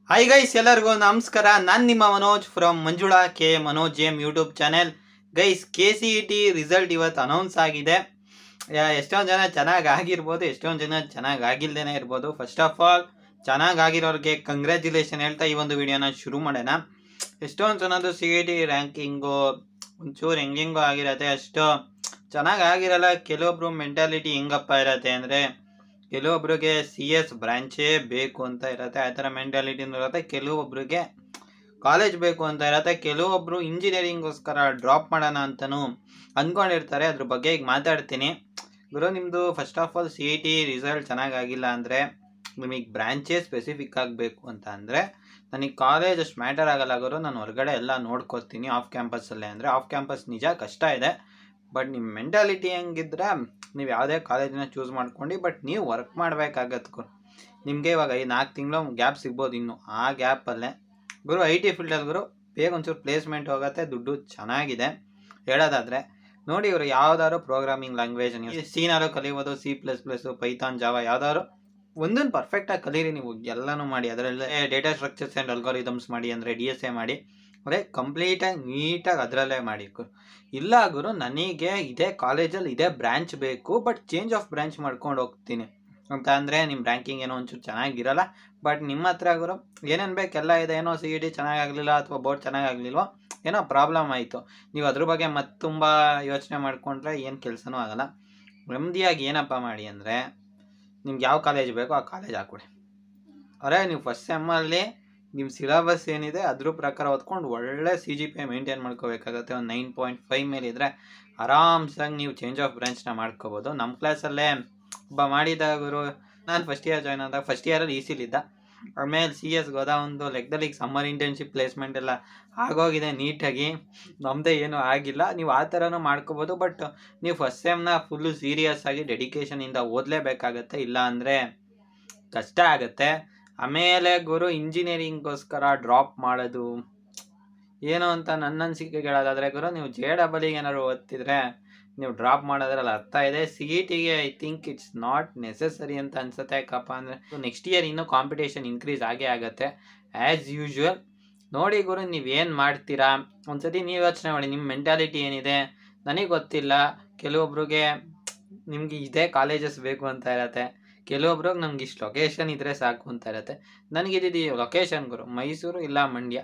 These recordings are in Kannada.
ಹಾಯ್ ಗೈಸ್, ಎಲ್ಲರಿಗೂ ನಮಸ್ಕಾರ. ನಾನು ನಿಮ್ಮ Manoj from Manjula K Manoj M YouTube channel. Guys, KCET result ಇವತ್ತು ಅನೌನ್ಸ್ ಆಗಿದೆ. ಎಷ್ಟೊಂದು ಜನ ಚೆನ್ನಾಗಿ ಆಗಿರ್ಬೋದು, ಎಷ್ಟೊಂದು ಜನ ಚೆನ್ನಾಗಿ ಆಗಿಲ್ದೇನೆ ಇರ್ಬೋದು. ಫಸ್ಟ್ ಆಫ್ ಆಲ್, ಚೆನ್ನಾಗಿ ಆಗಿರೋರಿಗೆ ಕಂಗ್ರ್ಯಾಚುಲೇಷನ್ ಹೇಳ್ತಾ ಈ ಒಂದು ವಿಡಿಯೋನ ಶುರು ಮಾಡೋಣ. ಎಷ್ಟೊಂದು ಜನದ್ದು CET ರ್ಯಾಂಕಿಂಗು ಒಂಚೂರು ಹೆಂಗೆಂಗೋ ಆಗಿರತ್ತೆ, ಅಷ್ಟು ಚೆನ್ನಾಗಿ ಆಗಿರಲ್ಲ. ಕೆಲವೊಬ್ರು ಮೆಂಟಾಲಿಟಿ ಹೆಂಗಪ್ಪ ಇರತ್ತೆ ಅಂದರೆ, ಕೆಲವೊಬ್ರಿಗೆ CS ಬ್ರಾಂಚೇ ಬೇಕು ಅಂತ ಇರುತ್ತೆ, ಆ ಥರ ಮೆಂಟಾಲಿಟಿನೂ ಇರುತ್ತೆ. ಕೆಲವೊಬ್ರಿಗೆ ಕಾಲೇಜ್ ಬೇಕು ಅಂತ ಇರುತ್ತೆ. ಕೆಲವೊಬ್ರು ಇಂಜಿನಿಯರಿಂಗೋಸ್ಕರ ಡ್ರಾಪ್ ಮಾಡೋಣ ಅಂತಲೂ ಅಂದ್ಕೊಂಡಿರ್ತಾರೆ. ಅದ್ರ ಬಗ್ಗೆ ಈಗ ಮಾತಾಡ್ತೀನಿ. ಗುರು, ನಿಮ್ಮದು first of all CET result ಚೆನ್ನಾಗಾಗಿಲ್ಲ ಅಂದರೆ, ನಿಮಗೆ ಬ್ರಾಂಚೇ ಸ್ಪೆಸಿಫಿಕ್ ಆಗಬೇಕು ಅಂತ ಅಂದರೆ, ನನಗೆ ಕಾಲೇಜ್ ಅಷ್ಟು ಮ್ಯಾಟರ್ ಆಗಲ್ಲ ಗುರು. ನಾನು ಹೊರಗಡೆ ಎಲ್ಲ ನೋಡ್ಕೊತೀನಿ ಆಫ್ ಕ್ಯಾಂಪಸ್ಸಲ್ಲೇ. ಅಂದರೆ ಆಫ್ ಕ್ಯಾಂಪಸ್ ನಿಜ ಕಷ್ಟ ಇದೆ, ಬಟ್ ನಿಮ್ಮ ಮೆಂಟಾಲಿಟಿ ಹೆಂಗಿದ್ರೆ ನೀವು ಯಾವುದೇ ಕಾಲೇಜನ್ನ ಚೂಸ್ ಮಾಡ್ಕೊಂಡು, ಬಟ್ ನೀವು ವರ್ಕ್ ಮಾಡಬೇಕಾಗತ್ತೆ. ನಿಮಗೆ ಇವಾಗ 4 ತಿಂಗಳು ಗ್ಯಾಪ್ ಸಿಗ್ಬೋದು. ಇನ್ನು ಆ ಗ್ಯಾಪಲ್ಲೇ ಗುರು IT ಫೀಲ್ಡಲ್ಲಿ ಗುರು ಬೇಗ ಒಂಚೂರು ಪ್ಲೇಸ್ಮೆಂಟ್ ಹೋಗುತ್ತೆ, ದುಡ್ಡು ಚೆನ್ನಾಗಿದೆ. ಹೇಳೋದಾದರೆ ನೋಡಿ, ಇವರು ಯಾವುದಾದ್ರು ಪ್ರೋಗ್ರಾಮಿಂಗ್ ಲ್ಯಾಂಗ್ವೇಜ್ ನೀವು ಸಿನಾರು ಕಲಿಬೋದು, C++, ಪೈಥಾನ್, ಜಾವಾ ಯಾವುದಾದ್ರು ಒಂದೊಂದು ಪರ್ಫೆಕ್ಟಾಗಿ ಕಲೀರಿ. ನೀವು ಎಲ್ಲನೂ ಮಾಡಿ, ಅದರಲ್ಲೇ ಡೇಟಾ ಸ್ಟ್ರಕ್ಚರ್ಸ್ ಆ್ಯಂಡ್ ಅಲ್ಗಾರಿದಮ್ಸ್ ಮಾಡಿ, ಅಂದರೆ DSA ಮಾಡಿ, ಅಂದರೆ ಕಂಪ್ಲೀಟಾಗಿ ನೀಟಾಗಿ ಅದರಲ್ಲೇ ಮಾಡಿ. ಇಲ್ಲ ಗುರು, ನನಗೆ ಇದೇ ಕಾಲೇಜಲ್ಲಿ ಇದೇ ಬ್ರ್ಯಾಂಚ್ ಬೇಕು, ಬಟ್ ಚೇಂಜ್ ಆಫ್ ಬ್ರ್ಯಾಂಚ್ ಮಾಡ್ಕೊಂಡು ಹೋಗ್ತೀನಿ ಅಂತ ಅಂದರೆ ನಿಮ್ಮ ರ್ಯಾಂಕಿಂಗ್ ಏನೋ ಒಂಚೂರು ಚೆನ್ನಾಗಿರಲ್ಲ. ಬಟ್ ನಿಮ್ಮ ಹತ್ರ ಗುರು ಏನೇನು ಬೇಕೆಲ್ಲ ಇದೆ. ಏನೋ CET ಚೆನ್ನಾಗಾಗಲಿಲ್ಲ ಅಥವಾ ಬೋರ್ಡ್ ಚೆನ್ನಾಗಾಗಲಿಲ್ವೋ, ಏನೋ ಪ್ರಾಬ್ಲಮ್ ಆಯಿತು, ನೀವು ಅದ್ರ ಬಗ್ಗೆ ಮತ್ತೆ ತುಂಬ ಯೋಚನೆ ಮಾಡಿಕೊಂಡ್ರೆ ಏನು ಕೆಲಸನೂ ಆಗೋಲ್ಲ. ನೆಮ್ಮದಿಯಾಗಿ ಏನಪ್ಪ ಮಾಡಿ ಅಂದರೆ, ನಿಮ್ಗೆ ಯಾವ ಕಾಲೇಜ್ ಬೇಕೋ ಆ ಕಾಲೇಜ್ ಹಾಕ್ಕೊಡಿ. ಅರೆ, ನೀವು ಫಸ್ಟ್ ಸೆಮ್ಮಲ್ಲಿ ನಿಮ್ಮ ಸಿಲೆಬಸ್ ಏನಿದೆ ಅದ್ರ ಪ್ರಕಾರ ಓದ್ಕೊಂಡು ಒಳ್ಳೆ CGPA ಮೇಂಟೈನ್ ಮಾಡ್ಕೋಬೇಕಾಗತ್ತೆ. ಒಂದು 9.5 ಮೇಲೆ ಇದ್ದರೆ ಆರಾಮ್ಸಾಗಿ ನೀವು ಚೇಂಜ್ ಆಫ್ ಬ್ರಾಂಚ್ನ ಮಾಡ್ಕೋಬೋದು. ನಮ್ಮ ಕ್ಲಾಸಲ್ಲೇ ಒಬ್ಬ ಮಾಡಿದ ಗುರು, ನಾನು ಫಸ್ಟ್ ಇಯರ್ ಜಾಯ್ನ್ ಆದಾಗ ಫಸ್ಟ್ ಇಯರಲ್ಲಿ ECಲಿದ್ದ. ಆಮೇಲೆ CSಗೆ ಹೋದ. ಒಂದು ಲೆಕ್ಕದಲ್ಲಿ ಈಗ ಸಮ್ಮರ್ ಇಂಟರ್ನ್ಶಿಪ್ ಪ್ಲೇಸ್ಮೆಂಟ್ ಎಲ್ಲ ಆಗೋಗಿದೆ ನೀಟಾಗಿ. ನಮ್ಮದೇ ಏನೂ ಆಗಿಲ್ಲ. ನೀವು ಆ ಥರನೂ ಮಾಡ್ಕೋಬೋದು, ಬಟ್ ನೀವು ಫಸ್ಟ್ ಸೆಮ್ನ ಫುಲ್ಲು ಸೀರಿಯಸ್ ಆಗಿ ಡೆಡಿಕೇಶನಿಂದ ಓದಲೇಬೇಕಾಗತ್ತೆ, ಇಲ್ಲ ಅಂದರೆ ಕಷ್ಟ ಆಗುತ್ತೆ. ಆಮೇಲೆ ಗುರು, ಇಂಜಿನಿಯರಿಂಗೋಸ್ಕರ ಡ್ರಾಪ್ ಮಾಡೋದು ಏನು ಅಂತ ನನ್ನ ಅನಿಸಿಕೆಗೆ ಹೇಳೋದಾದರೆ ಗುರು, ನೀವು JEE ಏನಾದ್ರು ಓದ್ತಿದ್ರೆ ನೀವು ಡ್ರಾಪ್ ಮಾಡೋದ್ರಲ್ಲಿ ಅರ್ಥ ಇದೆ. CETಗೆ I think it's not necessary ಅಂತ ಅನ್ಸುತ್ತೆ. ಯಾಕಪ್ಪ ಅಂದರೆ ನೆಕ್ಸ್ಟ್ ಇಯರ್ ಇನ್ನೂ ಕಾಂಪಿಟೇಷನ್ ಇನ್ಕ್ರೀಸ್ ಆಗೇ ಆಗುತ್ತೆ ಆ್ಯಸ್ ಯೂಶ್ವಲ್. ನೋಡಿ ಗುರು, ನೀವೇನು ಮಾಡ್ತೀರಾ ಒಂದ್ಸತಿ ನೀವು ಯೋಚನೆ ಮಾಡಿ. ನಿಮ್ಮ ಮೆಂಟಾಲಿಟಿ ಏನಿದೆ ನನಗೆ ಗೊತ್ತಿಲ್ಲ. ಕೆಲವೊಬ್ರಿಗೆ ನಿಮ್ಗೆ ಇದೇ ಕಾಲೇಜಸ್ ಬೇಕು ಅಂತ ಇರತ್ತೆ, ಕೆಲವೊಬ್ರಿಗೆ ನಮ್ಗೆ ಇಷ್ಟು ಲೊಕೇಶನ್ ಇದ್ದರೆ ಸಾಕು ಅಂತ ಇರುತ್ತೆ. ನನಗಿದ್ದು ಲೊಕೇಶನ್ ಗುರು ಮೈಸೂರು ಇಲ್ಲ ಮಂಡ್ಯ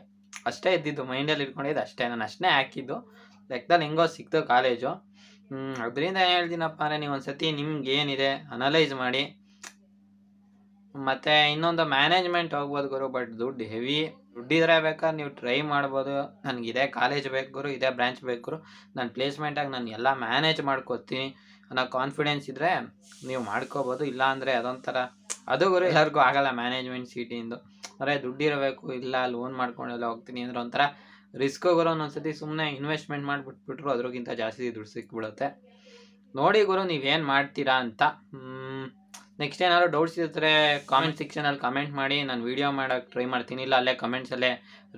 ಅಷ್ಟೇ ಇದ್ದಿದ್ದು, ಮೈಂಡಲ್ಲಿ ಇಟ್ಕೊಂಡಿದ್ದು ಅಷ್ಟೇ. ನಾನು ಅಷ್ಟೇ ಹಾಕಿದ್ದು, ಲೆಕ್ಕದಲ್ಲಿ ಹೆಂಗೋ ಸಿಕ್ತು ಕಾಲೇಜು. ಅದರಿಂದ ಏನು ಹೇಳ್ತೀನಪ್ಪ ಅಂದರೆ, ನೀವು ಒಂದು ಸತಿ ನಿಮ್ಗೆ ಏನಿದೆ ಅನಲೈಸ್ ಮಾಡಿ. ಮತ್ತು ಇನ್ನೊಂದು ಮ್ಯಾನೇಜ್ಮೆಂಟ್ ಹೋಗ್ಬೋದು ಗುರು, ಬಟ್ ದುಡ್ಡು ಹೆವಿ. ದುಡ್ಡಿದ್ರೆ ಬೇಕಾದ್ರೆ ನೀವು ಟ್ರೈ ಮಾಡ್ಬೋದು. ನನಗೆ ಇದೇ ಕಾಲೇಜ್ ಬೇಕು ಗುರು, ಇದೇ ಬ್ರ್ಯಾಂಚ್ ಬೇಕು ಗುರು, ನಾನು ಪ್ಲೇಸ್ಮೆಂಟಾಗಿ ನಾನು ಎಲ್ಲ ಮ್ಯಾನೇಜ್ ಮಾಡ್ಕೋತೀನಿ ಅನ್ನೋ ಕಾನ್ಫಿಡೆನ್ಸ್ ಇದ್ದರೆ ನೀವು ಮಾಡ್ಕೋಬೋದು. ಇಲ್ಲ ಅಂದರೆ ಅದೊಂಥರ ಅದು ಗುರು ಎಲ್ಲರಿಗೂ ಆಗಲ್ಲ ಮ್ಯಾನೇಜ್ಮೆಂಟ್ CETಯಿಂದ. ಅಂದರೆ ದುಡ್ಡಿರಬೇಕು, ಇಲ್ಲ ಲೋನ್ ಮಾಡ್ಕೊಂಡೆಲ್ಲ ಹೋಗ್ತೀನಿ ಅಂದರೆ ಒಂಥರ ರಿಸ್ಕ್ ಗುರು. ಒಂದೊಂದ್ಸತಿ ಸುಮ್ಮನೆ ಇನ್ವೆಸ್ಟ್ಮೆಂಟ್ ಮಾಡಿಬಿಟ್ಬಿಟ್ರು ಅದ್ರಿಗಿಂತ ಜಾಸ್ತಿ ದುಡ್ಡು ಸಿಕ್ಬಿಡುತ್ತೆ. ನೋಡಿ ಗುರು, ನೀವೇನು ಮಾಡ್ತೀರಾ ಅಂತ. ನೆಕ್ಸ್ಟ್ ಏನಾದ್ರು ಡೌಟ್ಸ್ ಇರ್ತಾರೆ ಕಾಮೆಂಟ್ ಸೆಕ್ಷನಲ್ಲಿ ಕಮೆಂಟ್ ಮಾಡಿ, ನಾನು ವೀಡಿಯೋ ಮಾಡೋಕ್ಕೆ ಟ್ರೈ ಮಾಡ್ತೀನಿ. ಇಲ್ಲ ಅಲ್ಲೇ ಕಮೆಂಟ್ಸಲ್ಲೇ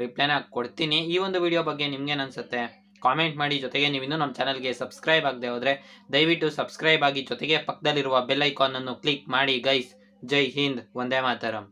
ರಿಪ್ಲೈನ ಕೊಡ್ತೀನಿ. ಈ ಒಂದು ವಿಡಿಯೋ ಬಗ್ಗೆ ನಿಮ್ಗೇನು ಅನಿಸುತ್ತೆ ಕಾಮೆಂಟ್ ಮಾಡಿ. ಜೊತೆಗೆ ನೀವು ಇನ್ನೂ ನಮ್ಮ ಚಾನಲ್ಗೆ ಸಬ್ಸ್ಕ್ರೈಬ್ ಆಗದೆ ಹೋದರೆ ದಯವಿಟ್ಟು ಸಬ್ಸ್ಕ್ರೈಬ್ ಆಗಿ, ಜೊತೆಗೆ ಪಕ್ಕದಲ್ಲಿರುವ ಬೆಲ್ ಐಕಾನನ್ನು ಕ್ಲಿಕ್ ಮಾಡಿ ಗೈಸ್. ಜೈ ಹಿಂದ್, ವಂದೇ ಮಾತರಂ.